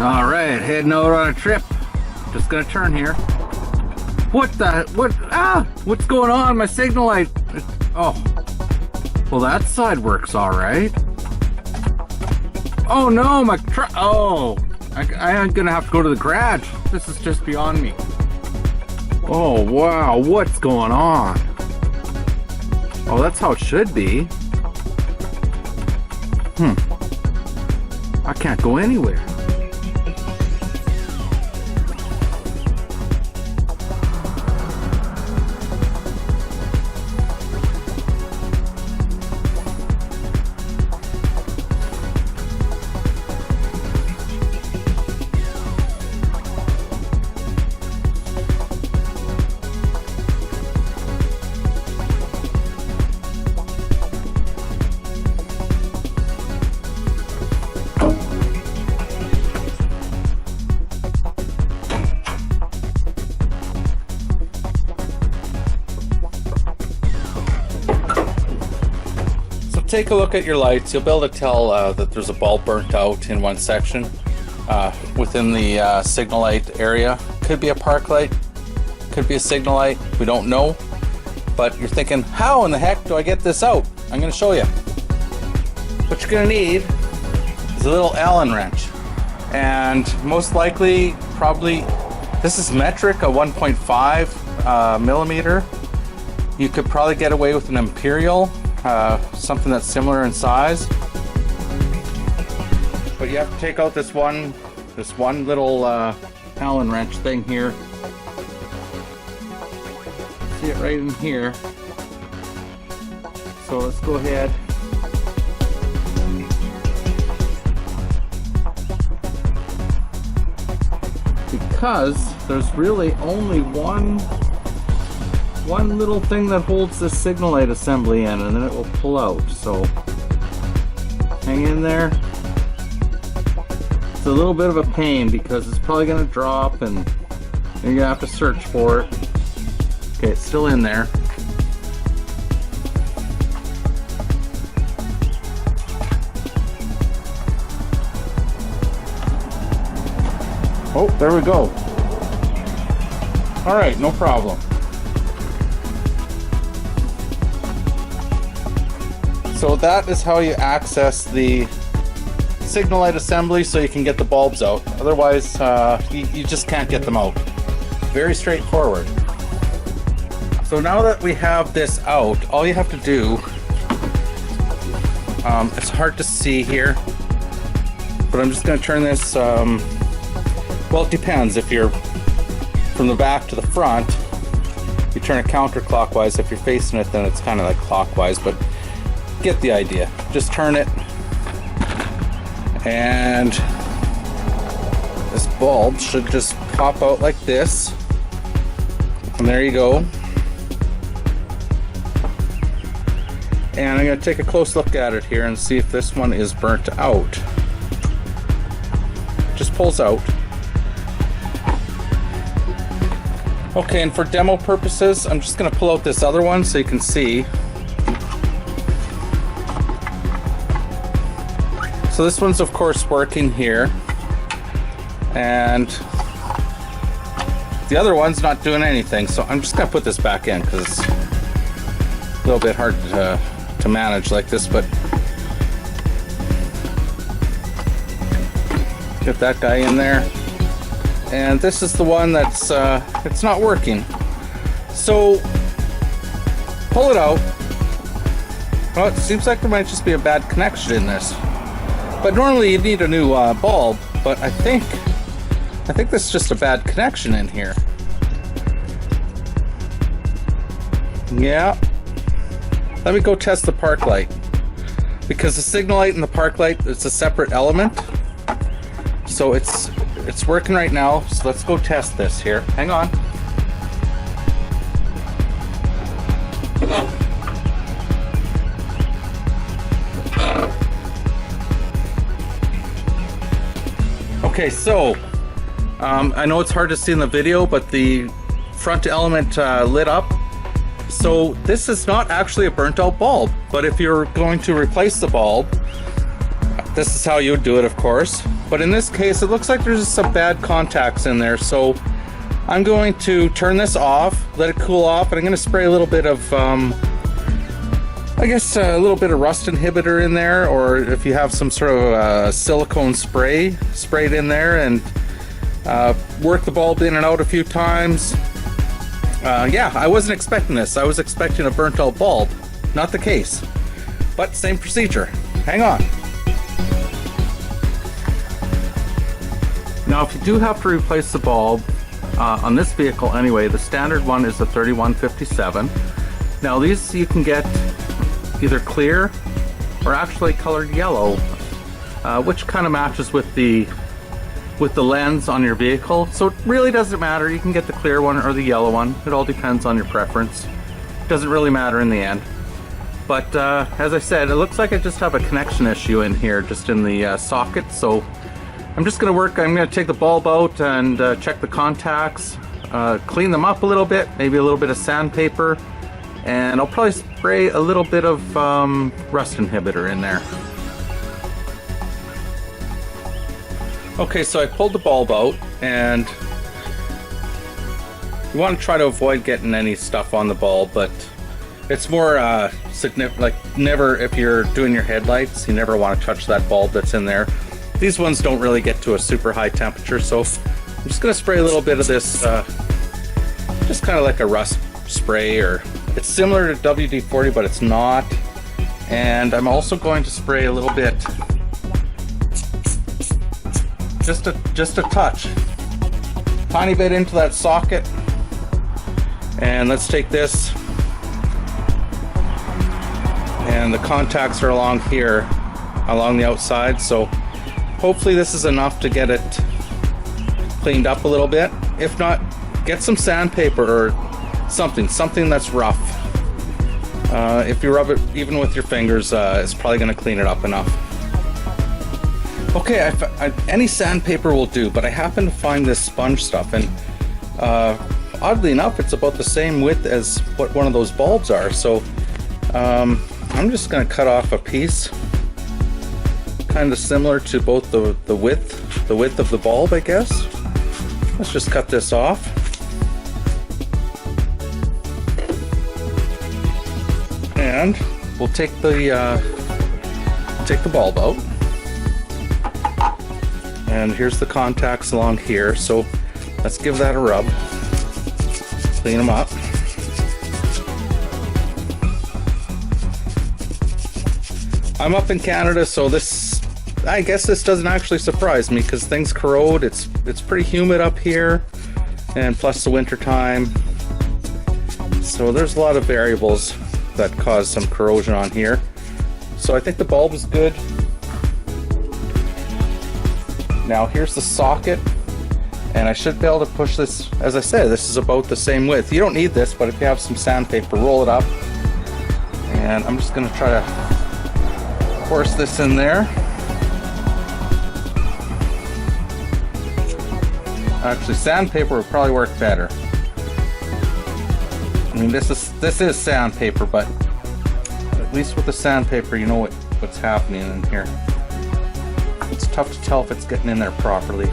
All right, heading out on a trip. Just gonna turn here. What? What's going on? My signal light. Oh, well, that side works all right. Oh no, my truck. Oh, I'm gonna have to go to the garage. This is just beyond me. Oh wow, what's going on? Oh, that's how it should be. I can't go anywhere. Take a look at your lights. You'll be able to tell that there's a bulb burnt out in one section within the signal light area. Could be a park light, could be a signal light, we don't know. But you're thinking, how in the heck do I get this out? I'm going to show you. What you're going to need is a little Allen wrench. And most likely, probably, this is metric, a 1.5 millimeter. You could probably get away with an imperial. Something that's similar in size, but you have to take out this one little Allen wrench thing here. See it right in here. So let's go ahead. Because there's really only one little thing that holds the signal light assembly in, and then it will pull out. So hang in there. It's a little bit of a pain because it's probably going to drop and you're going to have to search for it. Okay, it's still in there. Oh, there we go. All right, no problem. So that is how you access the signal light assembly so you can get the bulbs out. Otherwise, you just can't get them out. Very straightforward. So now that we have this out, all you have to do, it's hard to see here, but I'm just going to turn this, well, it depends. If you're from the back to the front, you turn it counterclockwise. If you're facing it, then it's kind of like clockwise, but get the idea. Just turn it, and this bulb should just pop out like this, and there you go. And I'm going to take a close look at it here and see if this one is burnt out. Just pulls out. Okay, and for demo purposes, I'm just going to pull out this other one so you can see. So this one's of course working here, and the other one's not doing anything. So I'm just gonna put this back in because it's a little bit hard to manage like this, but get that guy in there. And this is the one that's it's not working. So pull it out. Well, it seems like there might just be a bad connection in this. But normally you'd need a new bulb, but I think this is just a bad connection in here. Yeah. Let me go test the park light. Because the signal light and the park light, it's a separate element. So it's working right now, so let's go test this here. Hang on. Okay, so I know it's hard to see in the video, but the front element lit up. So this is not actually a burnt out bulb, but if you're going to replace the bulb, this is how you would do it, of course. But in this case, it looks like there's some bad contacts in there. So I'm going to turn this off, let it cool off, and I'm going to spray a little bit of, I guess a little bit of rust inhibitor in there, or if you have some sort of silicone spray, sprayed in there, and work the bulb in and out a few times. Yeah, I wasn't expecting this. I was expecting a burnt out bulb. Not the case. But same procedure. Hang on. Now, if you do have to replace the bulb, on this vehicle anyway, the standard one is the 3157. Now these you can get either clear or actually colored yellow, which kind of matches with the lens on your vehicle. So it really doesn't matter. You can get the clear one or the yellow one. It all depends on your preference. It doesn't really matter in the end. But as I said, it looks like I just have a connection issue in here, just in the socket. So I'm just going to I'm going to take the bulb out and check the contacts, clean them up a little bit, maybe a little bit of sandpaper, and I'll probably spray a little bit of rust inhibitor in there. Okay, so I pulled the bulb out, and you want to try to avoid getting any stuff on the bulb, but it's more significant, like never, if you're doing your headlights, you never want to touch that bulb that's in there. These ones don't really get to a super high temperature, so I'm just going to spray a little bit of this, just kind of like a rust spray, or it's similar to WD-40, but it's not. And I'm also going to spray a little bit, just a touch, tiny bit into that socket. And let's take this, and the contacts are along here, along the outside, so hopefully this is enough to get it cleaned up a little bit. If not, get some sandpaper or something that's rough. If you rub it even with your fingers, it's probably going to clean it up enough. Okay, any sandpaper will do, but I happen to find this sponge stuff, and oddly enough, it's about the same width as what one of those bulbs are. So I'm just going to cut off a piece, kind of similar to both the width of the bulb, I guess. Let's just cut this off. And we'll take the bulb out. And here's the contacts along here, so let's give that a rub. Clean them up. I'm up in Canada, so I guess this doesn't actually surprise me, because things corrode. It's pretty humid up here, and plus the winter time. So there's a lot of variables that cause some corrosion on here. So I think the bulb is good. Now here's the socket, and I should be able to push this. As I said, this is about the same width. You don't need this, but if you have some sandpaper, roll it up. And I'm just going to try to force this in there. Actually, sandpaper would probably work better. I mean, this is sandpaper, but at least with the sandpaper, you know what's happening in here. It's tough to tell if it's getting in there properly.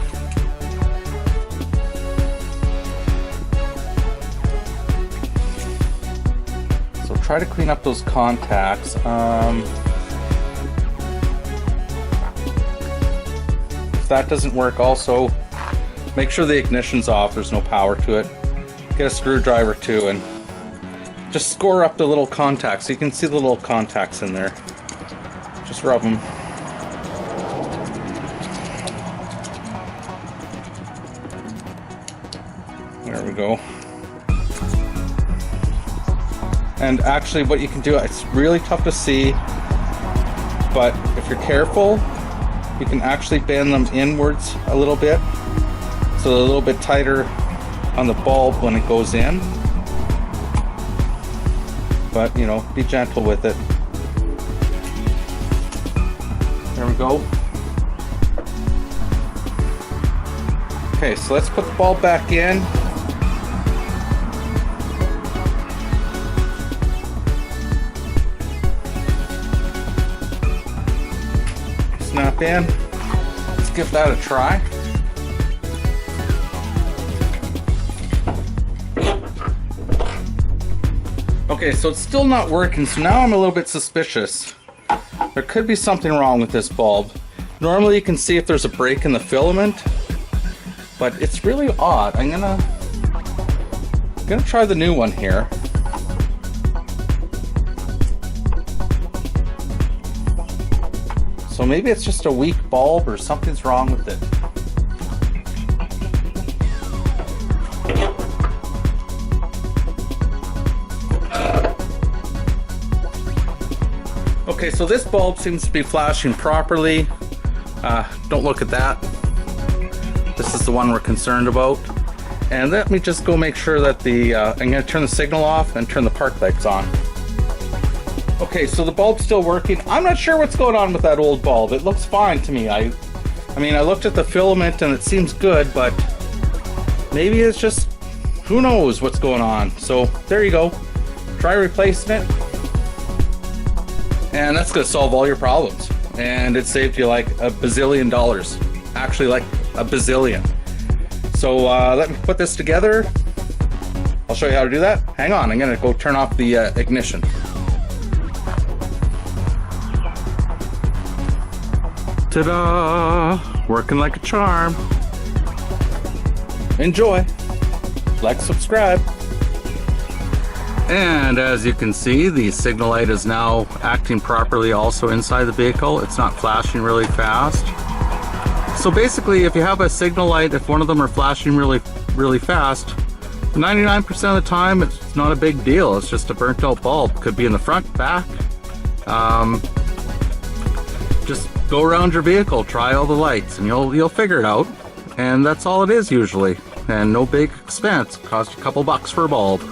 So try to clean up those contacts. If that doesn't work, also make sure the ignition's off, there's no power to it. Get a screwdriver too, and just score up the little contacts. You can see the little contacts in there. Just rub them. There we go. And actually what you can do, it's really tough to see, but if you're careful, you can actually bend them inwards a little bit, so they're a little bit tighter on the bulb when it goes in. But, you know, be gentle with it. There we go. Okay, so let's put the bulb back in. Snap in. give that a try. Okay, so it's still not working, so now I'm a little bit suspicious. There could be something wrong with this bulb. Normally you can see if there's a break in the filament, but it's really odd. I'm gonna try the new one here. So maybe it's just a weak bulb or something's wrong with it. Okay, so this bulb seems to be flashing properly. Don't look at that. This is the one we're concerned about. And let me just go make sure that I'm going to turn the signal off and turn the park lights on. Okay, so the bulb's still working. I'm not sure what's going on with that old bulb. It looks fine to me. I mean, I looked at the filament and it seems good, but maybe it's just, who knows what's going on. So there you go. Try replacing it. And that's going to solve all your problems. And it saved you like $1 bazillion. Actually, like a bazillion. So let me put this together. I'll show you how to do that. Hang on, I'm going to go turn off the ignition. Ta-da! Working like a charm. Enjoy. Like, subscribe. And as you can see, the signal light is now acting properly also inside the vehicle. It's not flashing really fast. So basically, if you have a signal light, if one of them are flashing really fast, 99% of the time it's not a big deal. It's just a burnt out bulb. Could be in the front, back. Just go around your vehicle, try all the lights, and you'll figure it out. And that's all it is usually. And no big expense. Cost you a couple bucks for a bulb.